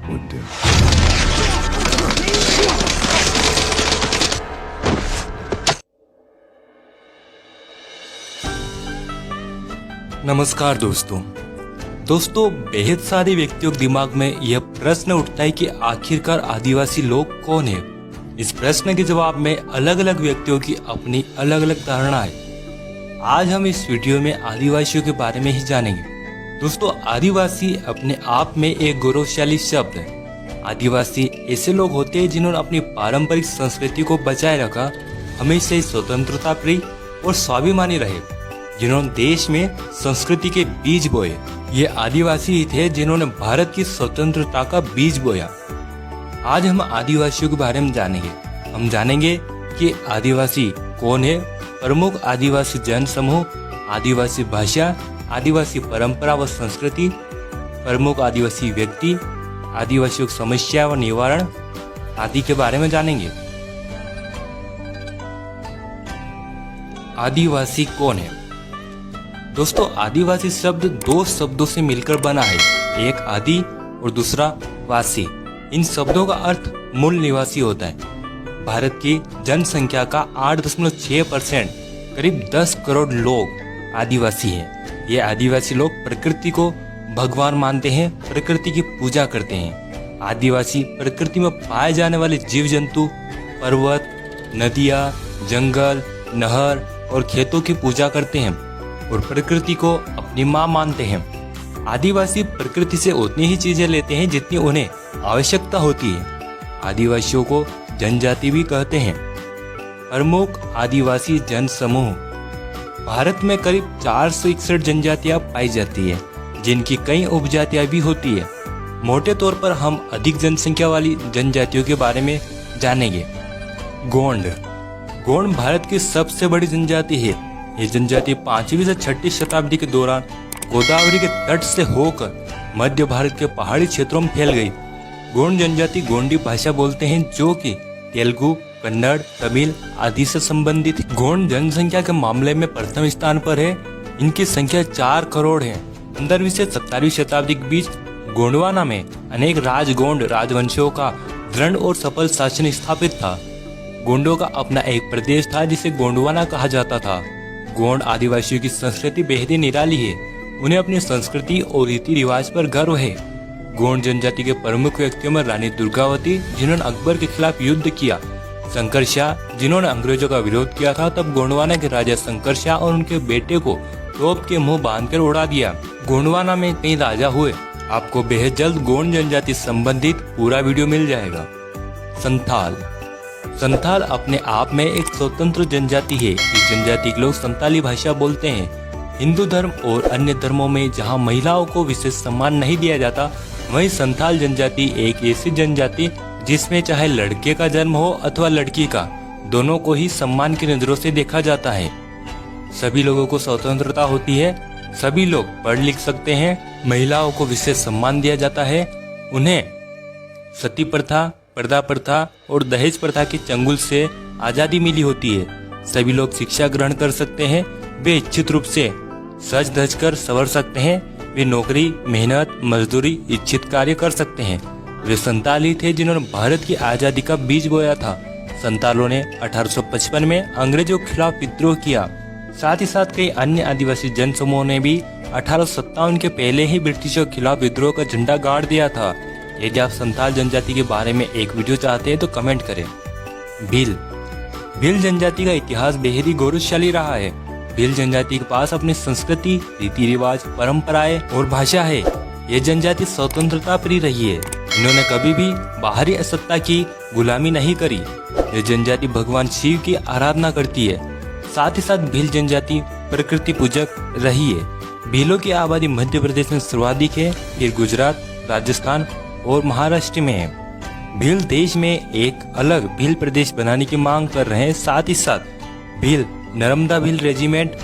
would do. नमस्कार दोस्तों बेहद सारे व्यक्तियों के दिमाग में यह प्रश्न उठता है कि आखिरकार आदिवासी लोग कौन है। इस प्रश्न के जवाब में अलग अलग व्यक्तियों की अपनी अलग अलग धारणा है। आज हम इस वीडियो में आदिवासियों के बारे में ही जानेंगे। दोस्तों, आदिवासी अपने आप में एक गौरवशाली शब्द है। आदिवासी ऐसे लोग होते हैं जिन्होंने अपनी पारंपरिक संस्कृति को बचाए रखा, हमेशा ही स्वतंत्रता प्रिय और स्वाभिमानी रहे, जिन्होंने देश में संस्कृति के बीज बोए। ये आदिवासी ही थे जिन्होंने भारत की स्वतंत्रता का बीज बोया। आज हम आदिवासियों के बारे में जानेंगे। हम जानेंगे कि आदिवासी कौन है, प्रमुख आदिवासी जन समूह, आदिवासी भाषा, आदिवासी परंपरा व संस्कृति, प्रमुख आदिवासी व्यक्ति, आदिवासियों की समस्या व निवारण आदि के बारे में जानेंगे। आदिवासी कौन है? दोस्तों, आदिवासी शब्द दो शब्दों से मिलकर बना है, एक आदि और दूसरा वासी। इन शब्दों का अर्थ मूल निवासी होता है। भारत की जनसंख्या का 8.6% करीब 10 करोड़ लोग आदिवासी हैं। ये आदिवासी लोग प्रकृति को भगवान मानते हैं, प्रकृति की पूजा करते हैं। आदिवासी प्रकृति में पाए जाने वाले जीव जंतु, पर्वत, नदियाँ, जंगल, नहर और खेतों की पूजा करते हैं और प्रकृति को अपनी माँ मानते हैं। आदिवासी प्रकृति से उतनी ही चीजें लेते हैं जितनी उन्हें आवश्यकता होती है। आदिवासियों को जनजाति भी कहते हैं। प्रमुख आदिवासी जन समूह। भारत में करीब 461 जनजातियां पाई जाती है, जिनकी कई उपजातियां भी होती है। मोटे तौर पर हम अधिक जनसंख्या वाली जनजातियों के बारे में जानेंगे। गोंड। गोंड भारत की सबसे बड़ी जनजाति है। ये जनजाति 5वीं से 6वीं शताब्दी के दौरान गोदावरी के तट से होकर मध्य भारत के पहाड़ी क्षेत्रों में फैल गई। गोंड जनजाति गोंडी भाषा बोलते हैं, जो कि तेलुगु, कन्नड़, तमिल आदि से संबंधित है। गोंड जनसंख्या के मामले में प्रथम स्थान पर है। इनकी संख्या 4 करोड़ है। 15वीं से 17वीं शताब्दी के बीच गोंडवाना में अनेक राजगोंड राजवंशों का दृढ़ और सफल शासन स्थापित था। गोंडों का अपना एक प्रदेश था जिसे गोंडवाना कहा जाता था। गोंड आदिवासियों की संस्कृति बेहद ही निराली है। उन्हें अपनी संस्कृति और रीति रिवाज पर गर्व है। गोंड जनजाति के प्रमुख व्यक्तियों में रानी दुर्गावती, जिन्होंने अकबर के खिलाफ युद्ध किया, शंकर शाह, जिन्होंने अंग्रेजों का विरोध किया था, तब गोंडवाना के राजा शंकर शाह और उनके बेटे को तोप के मुंह बांधकर उड़ा दिया। गोंडवाना में कई राजा हुए। आपको बेहद जल्द गोंड जनजाति संबंधित पूरा वीडियो मिल जाएगा। संथाल। संथाल अपने आप में एक स्वतंत्र जनजाति है। इस जनजाति के लोग संताली भाषा बोलते हैं। हिंदू धर्म और अन्य धर्मों में जहां महिलाओं को विशेष सम्मान नहीं दिया जाता, वहीं संथाल जनजाति एक ऐसी जनजाति जिसमें चाहे लड़के का जन्म हो अथवा लड़की का, दोनों को ही सम्मान की नजरों से देखा जाता है। सभी लोगों को स्वतंत्रता होती है। सभी लोग पढ़ लिख सकते हैं। महिलाओं को विशेष सम्मान दिया जाता है। उन्हें सती प्रथा, पर्दा प्रथा और दहेज प्रथा के चंगुल से आजादी मिली होती है। सभी लोग शिक्षा ग्रहण कर सकते हैं। वे इच्छित रूप से सज धज कर संवर सकते हैं। वे नौकरी, मेहनत, मजदूरी, इच्छित कार्य कर सकते हैं। वे संताली थे जिन्होंने भारत की आजादी का बीज बोया था। संतालों ने 1855 में अंग्रेजों के खिलाफ विद्रोह किया। साथ ही साथ कई अन्य आदिवासी जन समूहों ने भी 1857 के पहले ही ब्रिटिशों के खिलाफ विद्रोह का झंडा गाड़ दिया था। यदि आप संथाल जनजाति के बारे में एक वीडियो चाहते हैं तो कमेंट करें। भील। भील जनजाति का इतिहास बेहद ही गौरवशाली रहा है। भील जनजाति के पास अपनी संस्कृति, रीति रिवाज, परंपराएं और भाषा है। ये जनजाति स्वतंत्रता प्रिय रही है। इन्होंने कभी भी बाहरी सत्ता की गुलामी नहीं करी। ये जनजाति भगवान शिव की आराधना करती है। साथ ही साथ भील जनजाति प्रकृति पूजक रही है। भीलों की आबादी मध्य प्रदेश में सर्वाधिक है, फिर गुजरात, राजस्थान और महाराष्ट्र में है। भील देश में एक अलग भील प्रदेश बनाने की मांग कर रहे हैं। साथ ही साथ भील, नर्मदा भील रेजिमेंट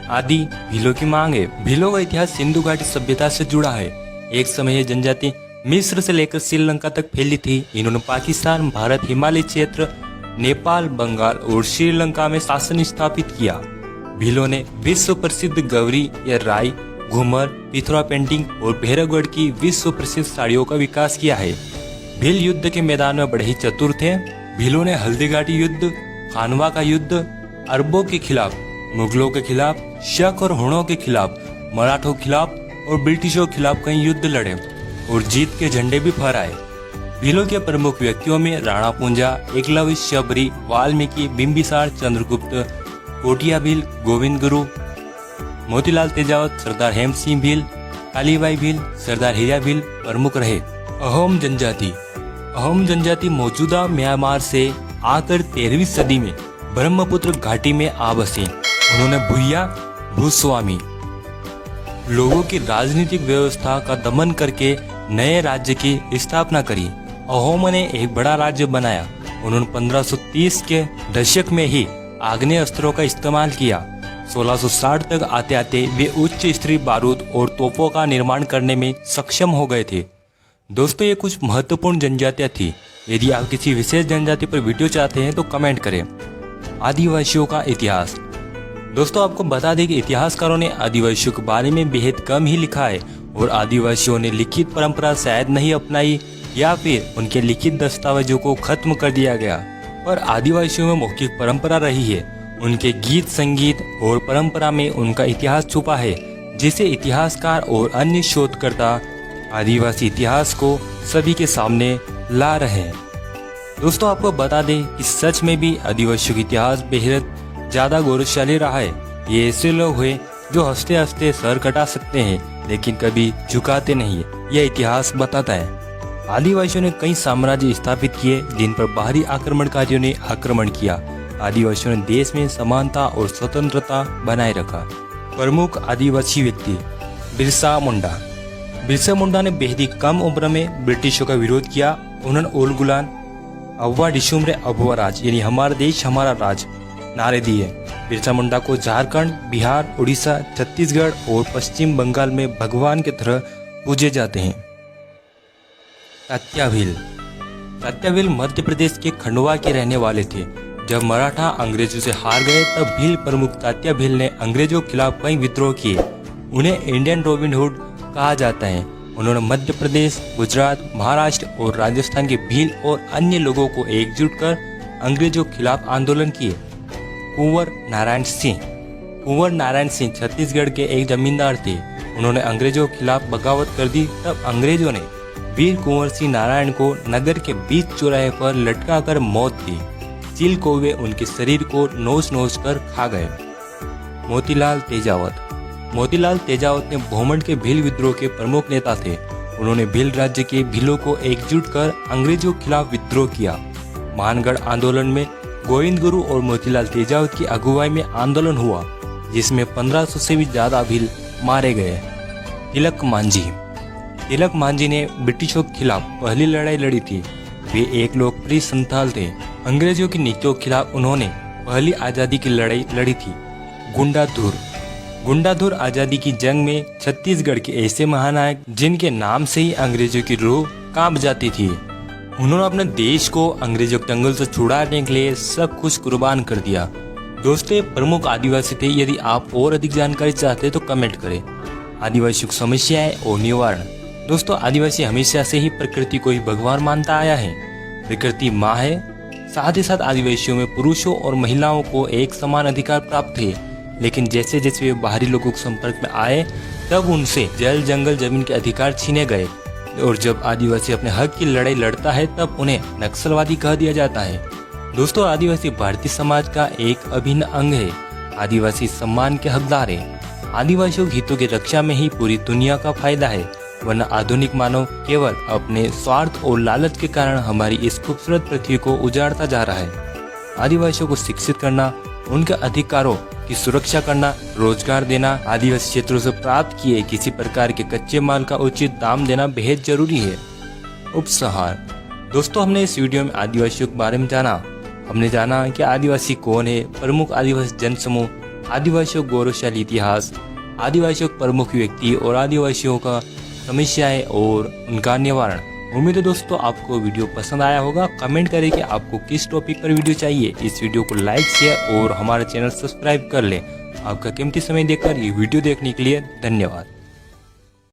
आदि भीलों की मांग है। भीलों का इतिहास सिंधु घाटी सभ्यता से जुड़ा है। एक समय यह जनजाति मिस्र से लेकर श्रीलंका तक फैली थी। इन्होंने पाकिस्तान, भारत, हिमालय क्षेत्र, नेपाल, बंगाल और श्रीलंका में शासन स्थापित किया। भीलों ने विश्व प्रसिद्ध गौरी या राई घूमर, पिथौरा पेंटिंग और भैरवगढ़ की विश्व प्रसिद्ध साड़ियों का विकास किया है। भील युद्ध के मैदान में बड़े ही चतुर थे। भीलों ने हल्दीघाटी युद्ध, खानवा का युद्ध, अरबों के खिलाफ, मुगलों के खिलाफ, शक और हुणों के खिलाफ, मराठों के खिलाफ और ब्रिटिशों के खिलाफ कई युद्ध लड़े और जीत के झंडे भी फहराए। भीलों के प्रमुख व्यक्तियों में राणा पूंजा, एकलव्य, शबरी, वाल्मीकि, बिंबिसार, चंद्रगुप्त, कोटिया भील, गोविंद गुरु, मोतीलाल तेजावत, सरदार हेम सिंह भील, कालीबाई भील, सरदार हीरा भील प्रमुख रहे। अहोम जनजाति मौजूदा म्यांमार से आकर 13वीं सदी में ब्रह्मपुत्र घाटी में आ बसे। उन्होंने भूया भूस्वामी लोगों की राजनीतिक व्यवस्था का दमन करके नए राज्य की स्थापना करी। अहोमों ने एक बड़ा राज्य बनाया। उन्होंने 1530 के दशक में ही आग्नेय अस्त्रों का इस्तेमाल किया। 1660 तक आते आते वे उच्च स्तरीय बारूद और तोपों का निर्माण करने में सक्षम हो गए थे। दोस्तों, ये कुछ महत्वपूर्ण जनजातियां थी। यदि आप किसी विशेष जनजाति पर वीडियो चाहते हैं तो कमेंट करें। आदिवासियों का इतिहास। दोस्तों, आपको बता दें कि इतिहासकारों ने आदिवासियों के बारे में बेहद कम ही लिखा है और आदिवासियों ने लिखित परंपरा शायद नहीं अपनाई या फिर उनके लिखित दस्तावेजों को खत्म कर दिया गया। पर आदिवासियों में मौखिक परंपरा रही है। उनके गीत, संगीत और परंपरा में उनका इतिहास छुपा है, जिसे इतिहासकार और अन्य शोधकर्ता आदिवासी इतिहास को सभी के सामने ला रहे हैं। दोस्तों, आपको बता दें कि सच में भी आदिवासियों का इतिहास बेहद ज्यादा गौरवशाली रहा है। ये ऐसे लोग हैं जो हंसते हंसते सर कटा सकते हैं लेकिन कभी झुकाते नहीं है, यह इतिहास बताता है। आदिवासियों ने कई साम्राज्य स्थापित किए जिन पर बाहरी आक्रमणकारियों ने आक्रमण किया। आदिवासियों ने देश में समानता और स्वतंत्रता बनाए रखा। प्रमुख आदिवासी व्यक्ति बिरसा मुंडा। बिरसा मुंडा ने बेहद ही कम उम्र में ब्रिटिशों का विरोध किया। उन्होंने ओल गुलान, अव्वा डिशुमरे अभुआ राज यानी हमारा देश हमारा राज नारे दिए। बिरसा मुंडा को झारखंड, बिहार, उड़ीसा, छत्तीसगढ़ और पश्चिम बंगाल में भगवान की तरह पूजे जाते हैं। तात्या भील मध्य प्रदेश के खंडवा के रहने वाले थे। जब मराठा अंग्रेजों से हार गए तब भील प्रमुख तात्या भील ने अंग्रेजों के खिलाफ कई विद्रोह किए। उन्हें इंडियन रॉबिन हुड कहा जाता है। उन्होंने मध्य प्रदेश, गुजरात, महाराष्ट्र और राजस्थान के भील और अन्य लोगों को एकजुट कर अंग्रेजों के खिलाफ आंदोलन किए। कुंवर नारायण सिंह छत्तीसगढ़ के एक जमींदार थे। उन्होंने अंग्रेजों के खिलाफ बगावत कर दी। तब अंग्रेजों ने वीर कुंवर सिंह नारायण को नगर के बीच चौराहे पर लटका कर मौत दी। चील कौवे उनके शरीर को नोच नोच कर खा गए। मोतीलाल तेजावत ने भोमंड के भील विद्रोह के प्रमुख नेता थे। उन्होंने भील राज्य के भीलों को एकजुट कर अंग्रेजों के खिलाफ विद्रोह किया। मानगढ़ आंदोलन में गोविंद गुरु और मोतीलाल तेजावत की अगुवाई में आंदोलन हुआ, जिसमें 1500 से भी ज्यादा भील मारे गए। तिलक मांझी ने ब्रिटिशों के खिलाफ पहली लड़ाई लड़ी थी। वे एक लोकप्रिय संथाल थे। अंग्रेजों की नीतियों के खिलाफ उन्होंने पहली आजादी की लड़ाई लड़ी थी। गुंडाधुर आजादी की जंग में छत्तीसगढ़ के ऐसे महानायक जिनके नाम से ही अंग्रेजों की रूह कांप जाती थी। उन्होंने अपने देश को अंग्रेजों के चंगुल से छुड़ाने के लिए सब कुछ कुर्बान कर दिया। दोस्तों, प्रमुख आदिवासी थे। यदि आप और अधिक जानकारी चाहते हैं तो कमेंट करें। आदिवासियों की समस्याएं और निवारण। दोस्तों, आदिवासी हमेशा से ही प्रकृति को ही भगवान मानता आया है। प्रकृति माँ है। साथ ही साथ आदिवासियों में पुरुषों और महिलाओं को एक समान अधिकार प्राप्त थे। लेकिन जैसे जैसे वे बाहरी लोगों के संपर्क में आए तब उनसे जल, जंगल, जमीन के अधिकार छीने गए। और जब आदिवासी अपने हक की लड़ाई लड़ता है तब उन्हें नक्सलवादी कह दिया जाता है। दोस्तों, आदिवासी भारतीय समाज का एक अभिन्न अंग है। आदिवासी सम्मान के हकदार है। आदिवासियों के हितों की रक्षा में ही पूरी दुनिया का फायदा है, वरना आधुनिक मानव केवल अपने स्वार्थ और लालच के कारण हमारी इस खूबसूरत पृथ्वी को उजाड़ता जा रहा है। आदिवासियों को शिक्षित करना, उनके अधिकारों की सुरक्षा करना, रोजगार देना, आदिवासी क्षेत्रों से प्राप्त किए किसी प्रकार के कच्चे माल का उचित दाम देना बेहद जरूरी है। उपसंहार। दोस्तों, हमने इस वीडियो में आदिवासियों के बारे में जाना। हमने जाना कि आदिवासी कौन है, प्रमुख आदिवासी जनसमूह, आदिवासियों गौरवशाली इतिहास, आदिवासियों प्रमुख व्यक्ति और आदिवासियों का समस्याएं और उनका निवारण। उम्मीद है दोस्तों आपको वीडियो पसंद आया होगा। कमेंट करें कि आपको किस टॉपिक पर वीडियो चाहिए। इस वीडियो को लाइक, शेयर और हमारा चैनल सब्सक्राइब कर लें। आपका कीमती समय देकर ये वीडियो देखने के लिए धन्यवाद।